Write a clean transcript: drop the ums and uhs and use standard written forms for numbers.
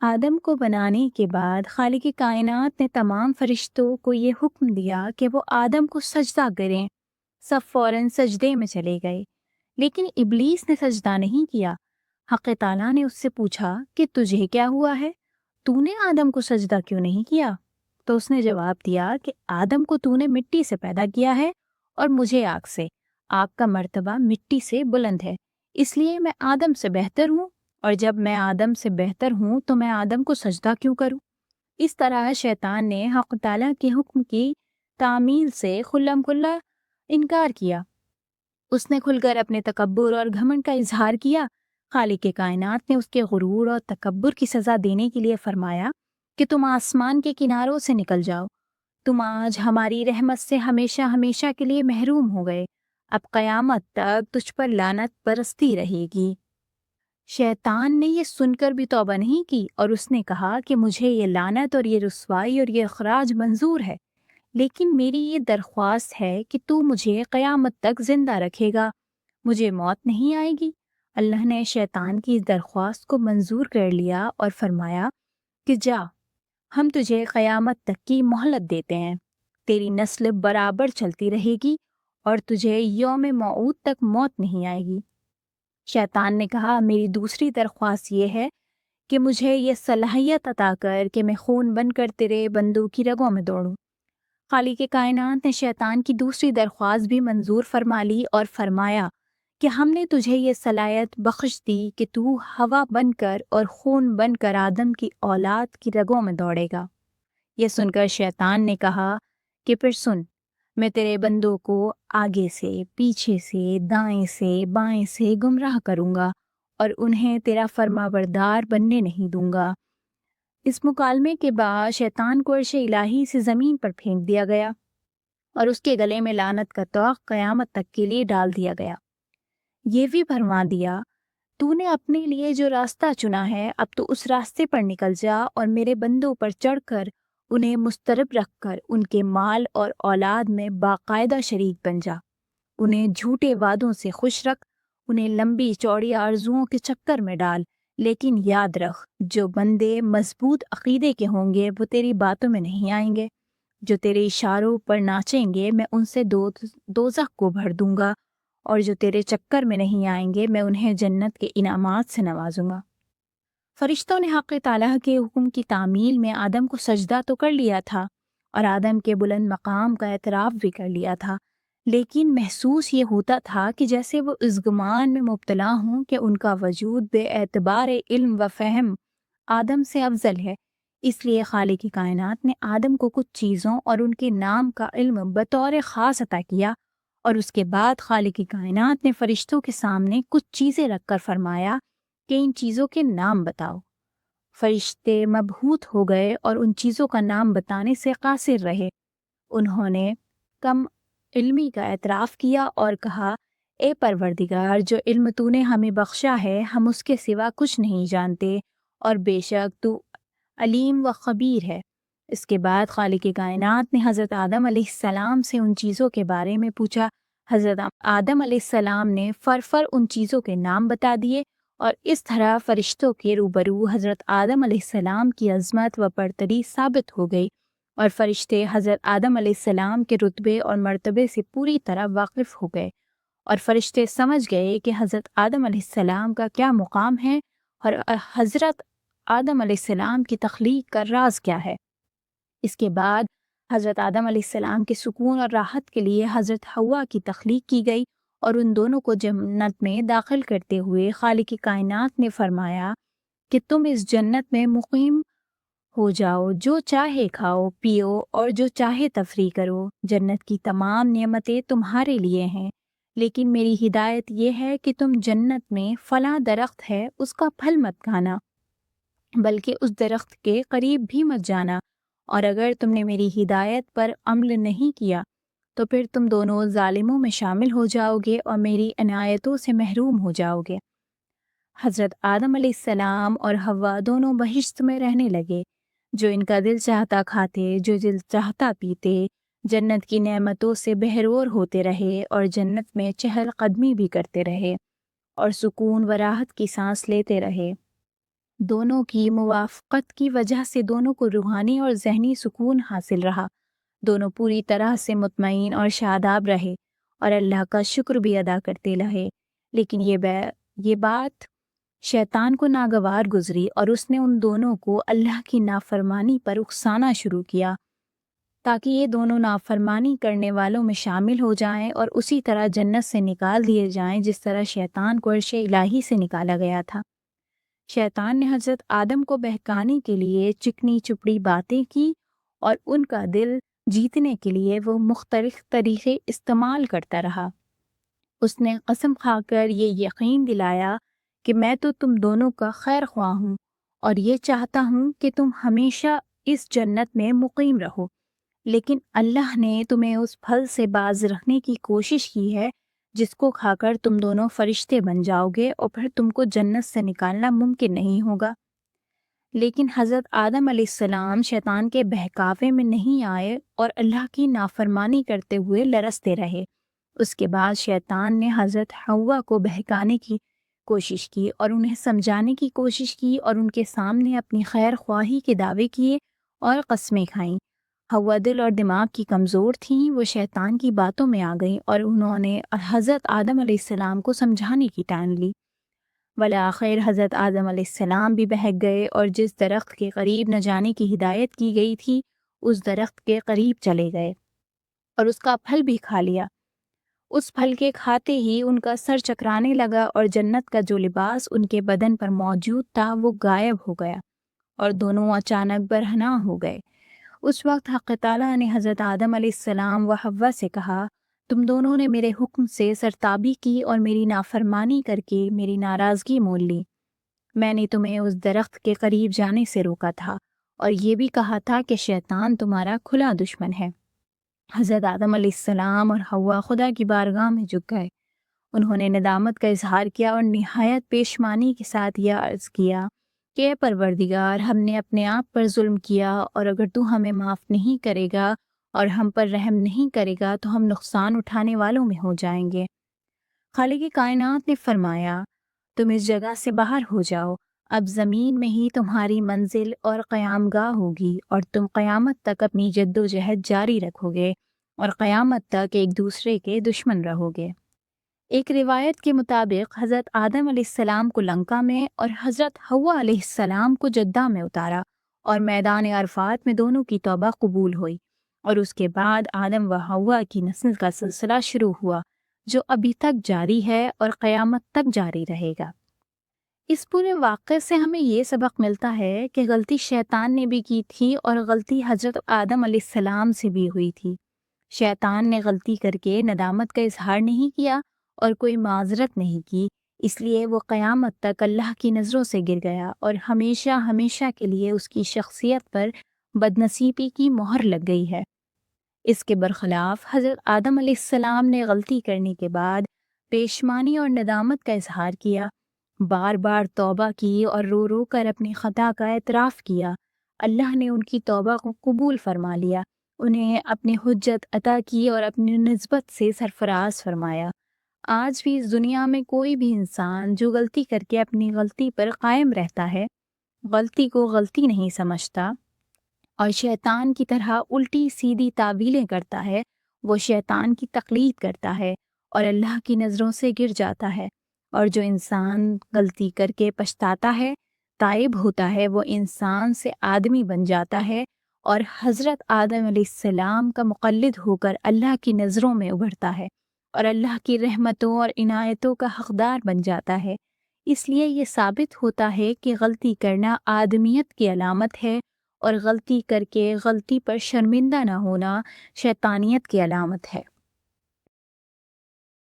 آدم کو بنانے کے بعد خالق کائنات نے تمام فرشتوں کو یہ حکم دیا کہ وہ آدم کو سجدہ کریں۔ سب فوراً سجدے میں چلے گئے، لیکن ابلیس نے سجدہ نہیں کیا۔ حق تعالیٰ نے اس سے پوچھا کہ تجھے کیا ہوا ہے؟ تو نے آدم کو سجدہ کیوں نہیں کیا؟ تو اس نے جواب دیا کہ آدم کو تو نے مٹی سے پیدا کیا ہے اور مجھے آگ سے۔ آگ کا مرتبہ مٹی سے بلند ہے، اس لیے میں آدم سے بہتر ہوں، اور جب میں آدم سے بہتر ہوں تو میں آدم کو سجدہ کیوں کروں؟ اس طرح شیطان نے حق تعالیٰ کے حکم کی تعمیل سے کھلم کھلا انکار کیا۔ اس نے کھل کر اپنے تکبر اور گھمنڈ کا اظہار کیا۔ خالق کائنات نے اس کے غرور اور تکبر کی سزا دینے کے لیے فرمایا کہ تم آسمان کے کناروں سے نکل جاؤ، تم آج ہماری رحمت سے ہمیشہ ہمیشہ کے لیے محروم ہو گئے، اب قیامت تک تجھ پر لعنت برستی رہے گی۔ شیطان نے یہ سن کر بھی توبہ نہیں کی اور اس نے کہا کہ مجھے یہ لعنت اور یہ رسوائی اور یہ اخراج منظور ہے، لیکن میری یہ درخواست ہے کہ تو مجھے قیامت تک زندہ رکھے گا، مجھے موت نہیں آئے گی۔ اللہ نے شیطان کی اس درخواست کو منظور کر لیا اور فرمایا کہ جا، ہم تجھے قیامت تک کی مہلت دیتے ہیں، تیری نسل برابر چلتی رہے گی اور تجھے یوم موعود تک موت نہیں آئے گی۔ شیطان نے کہا میری دوسری درخواست یہ ہے کہ مجھے یہ صلاحیت عطا کر کہ میں خون بن کر تیرے بندوں کی رگوں میں دوڑوں۔ خالق کائنات نے شیطان کی دوسری درخواست بھی منظور فرما لی اور فرمایا کہ ہم نے تجھے یہ صلاحیت بخش دی کہ تو ہوا بن کر اور خون بن کر آدم کی اولاد کی رگوں میں دوڑے گا۔ یہ سن کر شیطان نے کہا کہ پھر سن، میں تیرے بندوں کو آگے سے، پیچھے سے، دائیں سے، بائیں سے گمراہ کروں گا اور انہیں تیرا فرما بردار بننے نہیں دوں گا۔ اس مکالمے کے بعد شیطان کو عرش الہی سے زمین پر پھینک دیا گیا اور اس کے گلے میں لعنت کا طوق قیامت تک کے لیے ڈال دیا گیا۔ یہ بھی فرما دیا تو نے اپنے لیے جو راستہ چنا ہے اب تو اس راستے پر نکل جا اور میرے بندوں پر چڑھ کر انہیں مضطرب رکھ کر ان کے مال اور اولاد میں باقاعدہ شریک بن جا، انہیں جھوٹے وعدوں سے خوش رکھ، انہیں لمبی چوڑی آرزوؤں کے چکر میں ڈال، لیکن یاد رکھ جو بندے مضبوط عقیدے کے ہوں گے وہ تیری باتوں میں نہیں آئیں گے، جو تیرے اشاروں پر ناچیں گے میں ان سے دوزخ کو بھر دوں گا، اور جو تیرے چکر میں نہیں آئیں گے میں انہیں جنت کے انعامات سے نوازوں گا۔ فرشتوں نے حق تعالیٰ کے حکم کی تعمیل میں آدم کو سجدہ تو کر لیا تھا اور آدم کے بلند مقام کا اعتراف بھی کر لیا تھا، لیکن محسوس یہ ہوتا تھا کہ جیسے وہ اس گمان میں مبتلا ہوں کہ ان کا وجود بے اعتبار علم و فہم آدم سے افضل ہے۔ اس لیے خالق کائنات نے آدم کو کچھ چیزوں اور ان کے نام کا علم بطور خاص عطا کیا، اور اس کے بعد خالق کائنات نے فرشتوں کے سامنے کچھ چیزیں رکھ کر فرمایا کہ ان چیزوں کے نام بتاؤ۔ فرشتے مبہوت ہو گئے اور ان چیزوں کا نام بتانے سے قاصر رہے۔ انہوں نے کم علمی کا اعتراف کیا اور کہا اے پروردگار، جو علم تو نے ہمیں بخشا ہے ہم اس کے سوا کچھ نہیں جانتے، اور بے شک تو علیم و خبیر ہے۔ اس کے بعد خالق کائنات نے حضرت آدم علیہ السلام سے ان چیزوں کے بارے میں پوچھا۔ حضرت آدم علیہ السلام نے فر ان چیزوں کے نام بتا دیے، اور اس طرح فرشتوں کے روبرو حضرت آدم علیہ السلام کی عظمت و برتری ثابت ہو گئی، اور فرشتے حضرت آدم علیہ السلام کے رتبے اور مرتبے سے پوری طرح واقف ہو گئے، اور فرشتے سمجھ گئے کہ حضرت آدم علیہ السلام کا کیا مقام ہے اور حضرت آدم علیہ السلام کی تخلیق کا راز کیا ہے۔ اس کے بعد حضرت آدم علیہ السلام کے سکون اور راحت کے لیے حضرت حوا کی تخلیق کی گئی، اور ان دونوں کو جنت میں داخل کرتے ہوئے خالق کائنات نے فرمایا کہ تم اس جنت میں مقیم ہو جاؤ، جو چاہے کھاؤ پیو اور جو چاہے تفریح کرو، جنت کی تمام نعمتیں تمہارے لیے ہیں، لیکن میری ہدایت یہ ہے کہ تم جنت میں فلاں درخت ہے اس کا پھل مت کھانا، بلکہ اس درخت کے قریب بھی مت جانا، اور اگر تم نے میری ہدایت پر عمل نہیں کیا تو پھر تم دونوں ظالموں میں شامل ہو جاؤ گے اور میری عنایتوں سے محروم ہو جاؤ گے۔ حضرت آدم علیہ السلام اور حوا دونوں بہشت میں رہنے لگے، جو ان کا دل چاہتا کھاتے، جو دل چاہتا پیتے، جنت کی نعمتوں سے بہرور ہوتے رہے اور جنت میں چہل قدمی بھی کرتے رہے اور سکون و راحت کی سانس لیتے رہے۔ دونوں کی موافقت کی وجہ سے دونوں کو روحانی اور ذہنی سکون حاصل رہا۔ دونوں پوری طرح سے مطمئن اور شاداب رہے اور اللہ کا شکر بھی ادا کرتے رہے۔ لیکن یہ بات شیطان کو ناگوار گزری اور اس نے ان دونوں کو اللہ کی نافرمانی پر اکسانا شروع کیا تاکہ یہ دونوں نافرمانی کرنے والوں میں شامل ہو جائیں اور اسی طرح جنت سے نکال دیے جائیں جس طرح شیطان کو عرش الہی سے نکالا گیا تھا۔ شیطان نے حضرت آدم کو بہکانے کے لیے چکنی چپڑی باتیں کی اور ان کا دل جیتنے کے لیے وہ مختلف طریقے استعمال کرتا رہا۔ اس نے قسم کھا کر یہ یقین دلایا کہ میں تو تم دونوں کا خیر خواہ ہوں اور یہ چاہتا ہوں کہ تم ہمیشہ اس جنت میں مقیم رہو، لیکن اللہ نے تمہیں اس پھل سے باز رکھنے کی کوشش کی ہے جس کو کھا کر تم دونوں فرشتے بن جاؤ گے اور پھر تم کو جنت سے نکالنا ممکن نہیں ہوگا۔ لیکن حضرت آدم علیہ السلام شیطان کے بہکاوے میں نہیں آئے اور اللہ کی نافرمانی کرتے ہوئے لرزتے رہے۔ اس کے بعد شیطان نے حضرت حوا کو بہکانے کی کوشش کی اور انہیں سمجھانے کی کوشش کی اور ان کے سامنے اپنی خیر خواہی کے دعوے کیے اور قسمیں کھائیں۔ حوا دل اور دماغ کی کمزور تھیں، وہ شیطان کی باتوں میں آ گئیں اور انہوں نے حضرت آدم علیہ السلام کو سمجھانے کی ٹان لی۔ بالآخر حضرت آدم علیہ السلام بھی بہک گئے اور جس درخت کے قریب نہ جانے کی ہدایت کی گئی تھی اس درخت کے قریب چلے گئے اور اس کا پھل بھی کھا لیا۔ اس پھل کے کھاتے ہی ان کا سر چکرانے لگا اور جنت کا جو لباس ان کے بدن پر موجود تھا وہ غائب ہو گیا اور دونوں اچانک برہنہ ہو گئے۔ اس وقت حق تعالیٰ نے حضرت آدم علیہ السلام و حوا سے کہا، تم دونوں نے میرے حکم سے سرتابی کی اور میری نافرمانی کر کے میری ناراضگی مول لی۔ میں نے تمہیں اس درخت کے قریب جانے سے روکا تھا اور یہ بھی کہا تھا کہ شیطان تمہارا کھلا دشمن ہے۔ حضرت آدم علیہ السلام اور حوا خدا کی بارگاہ میں جھک گئے۔ انہوں نے ندامت کا اظہار کیا اور نہایت پیشمانی کے ساتھ یہ عرض کیا کہ اے پروردگار، ہم نے اپنے آپ پر ظلم کیا اور اگر تو ہمیں معاف نہیں کرے گا اور ہم پر رحم نہیں کرے گا تو ہم نقصان اٹھانے والوں میں ہو جائیں گے۔ خالق کائنات نے فرمایا، تم اس جگہ سے باہر ہو جاؤ، اب زمین میں ہی تمہاری منزل اور قیام گاہ ہوگی اور تم قیامت تک اپنی جد و جہد جاری رکھو گے اور قیامت تک ایک دوسرے کے دشمن رہو گے۔ ایک روایت کے مطابق حضرت آدم علیہ السلام کو لنکا میں اور حضرت حوا علیہ السلام کو جدہ میں اتارا اور میدان عرفات میں دونوں کی توبہ قبول ہوئی اور اس کے بعد آدم و حوا کی نسل کا سلسلہ شروع ہوا جو ابھی تک جاری ہے اور قیامت تک جاری رہے گا۔ اس پورے واقعے سے ہمیں یہ سبق ملتا ہے کہ غلطی شیطان نے بھی کی تھی اور غلطی حضرت آدم علیہ السلام سے بھی ہوئی تھی۔ شیطان نے غلطی کر کے ندامت کا اظہار نہیں کیا اور کوئی معذرت نہیں کی، اس لیے وہ قیامت تک اللہ کی نظروں سے گر گیا اور ہمیشہ ہمیشہ کے لیے اس کی شخصیت پر بدنصیبی کی مہر لگ گئی ہے۔ اس کے برخلاف حضرت آدم علیہ السلام نے غلطی کرنے کے بعد پیشمانی اور ندامت کا اظہار کیا، بار بار توبہ کی اور رو رو کر اپنی خطا کا اعتراف کیا۔ اللہ نے ان کی توبہ کو قبول فرما لیا، انہیں اپنی حجت عطا کی اور اپنی نسبت سے سرفراز فرمایا۔ آج بھی اس دنیا میں کوئی بھی انسان جو غلطی کر کے اپنی غلطی پر قائم رہتا ہے، غلطی کو غلطی نہیں سمجھتا اور شیطان کی طرح الٹی سیدھی تعویلیں کرتا ہے، وہ شیطان کی تقلید کرتا ہے اور اللہ کی نظروں سے گر جاتا ہے۔ اور جو انسان غلطی کر کے پچھتاتا ہے، تائب ہوتا ہے، وہ انسان سے آدمی بن جاتا ہے اور حضرت آدم علیہ السلام کا مقلد ہو کر اللہ کی نظروں میں ابھرتا ہے اور اللہ کی رحمتوں اور عنایتوں کا حقدار بن جاتا ہے۔ اس لیے یہ ثابت ہوتا ہے کہ غلطی کرنا آدمیت کی علامت ہے اور غلطی کر کے غلطی پر شرمندہ نہ ہونا شیطانیت کی علامت ہے۔